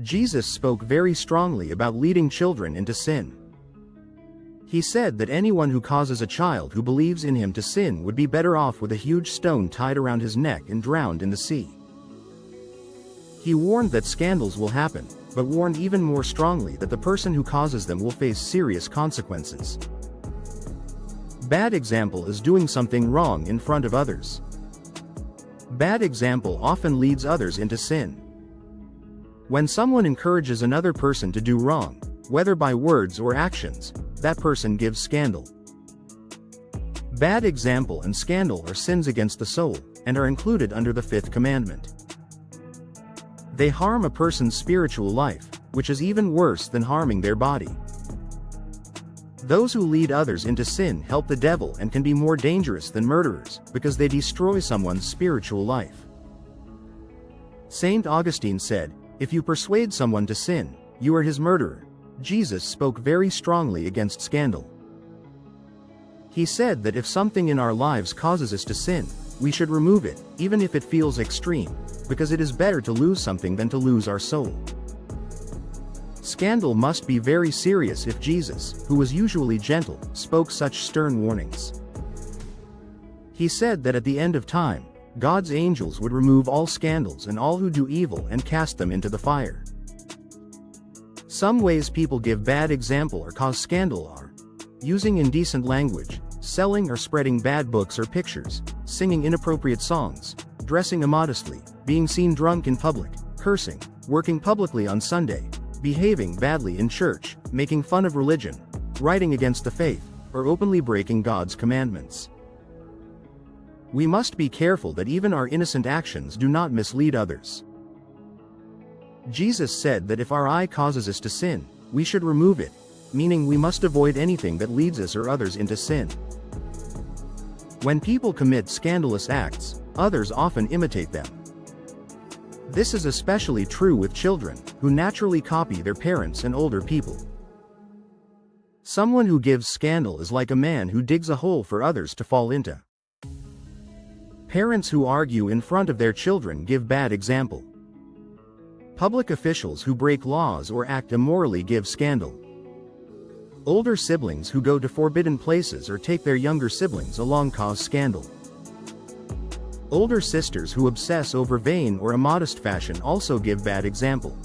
Jesus spoke very strongly about leading children into sin. He said that anyone who causes a child who believes in him to sin would be better off with a huge stone tied around his neck and drowned in the sea. He warned that scandals will happen, but warned even more strongly that the person who causes them will face serious consequences. Bad example is doing something wrong in front of others. Bad example often leads others into sin. When someone encourages another person to do wrong, whether by words or actions, that person gives scandal. Bad example and scandal are sins against the soul, and are included under the fifth commandment. They harm a person's spiritual life, which is even worse than harming their body. Those who lead others into sin help the devil and can be more dangerous than murderers, because they destroy someone's spiritual life. Saint Augustine said, "If you persuade someone to sin, you are his murderer." Jesus spoke very strongly against scandal. He said that if something in our lives causes us to sin, we should remove it, even if it feels extreme, because it is better to lose something than to lose our soul. Scandal must be very serious if Jesus, who was usually gentle, spoke such stern warnings. He said that at the end of time, God's angels would remove all scandals and all who do evil and cast them into the fire. Some ways people give bad example or cause scandal are using indecent language, selling or spreading bad books or pictures, singing inappropriate songs, dressing immodestly, being seen drunk in public, cursing, working publicly on Sunday, behaving badly in church, making fun of religion, writing against the faith, or openly breaking God's commandments. We must be careful that even our innocent actions do not mislead others. Jesus said that if our eye causes us to sin, we should remove it, meaning we must avoid anything that leads us or others into sin. When people commit scandalous acts, others often imitate them. This is especially true with children, who naturally copy their parents and older people. Someone who gives scandal is like a man who digs a hole for others to fall into. Parents who argue in front of their children give bad example. Public officials who break laws or act immorally give scandal. Older siblings who go to forbidden places or take their younger siblings along cause scandal. Older sisters who obsess over vain or immodest fashion also give bad example.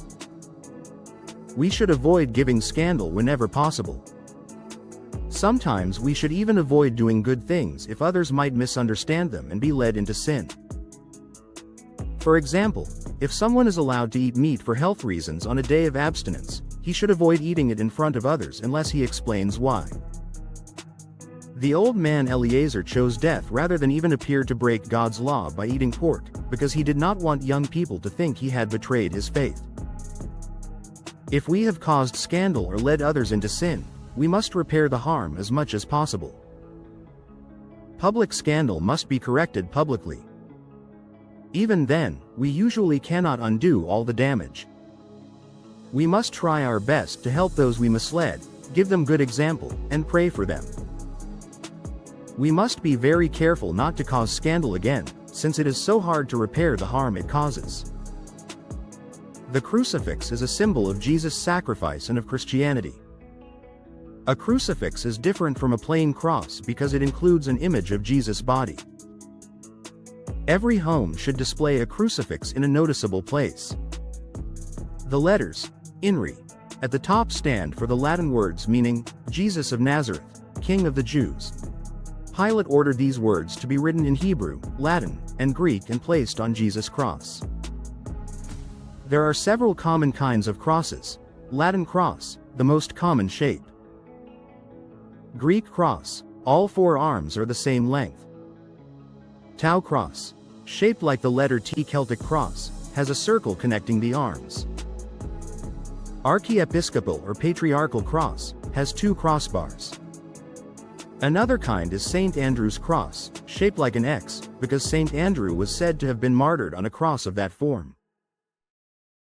We should avoid giving scandal whenever possible. Sometimes we should even avoid doing good things if others might misunderstand them and be led into sin. For example, if someone is allowed to eat meat for health reasons on a day of abstinence, he should avoid eating it in front of others unless he explains why. The old man Eliezer chose death rather than even appear to break God's law by eating pork, because he did not want young people to think he had betrayed his faith. If we have caused scandal or led others into sin, we must repair the harm as much as possible. Public scandal must be corrected publicly. Even then, we usually cannot undo all the damage. We must try our best to help those we misled, give them good example, and pray for them. We must be very careful not to cause scandal again, since it is so hard to repair the harm it causes. The crucifix is a symbol of Jesus' sacrifice and of Christianity. A crucifix is different from a plain cross because it includes an image of Jesus' body. Every home should display a crucifix in a noticeable place. The letters, INRI, at the top stand for the Latin words meaning, Jesus of Nazareth, King of the Jews. Pilate ordered these words to be written in Hebrew, Latin, and Greek and placed on Jesus' cross. There are several common kinds of crosses. Latin cross, the most common shape. Greek cross, all four arms are the same length. Tau cross, shaped like the letter T. Celtic cross, has a circle connecting the arms. Archiepiscopal or patriarchal cross, has two crossbars. Another kind is St. Andrew's cross, shaped like an X, because St. Andrew was said to have been martyred on a cross of that form.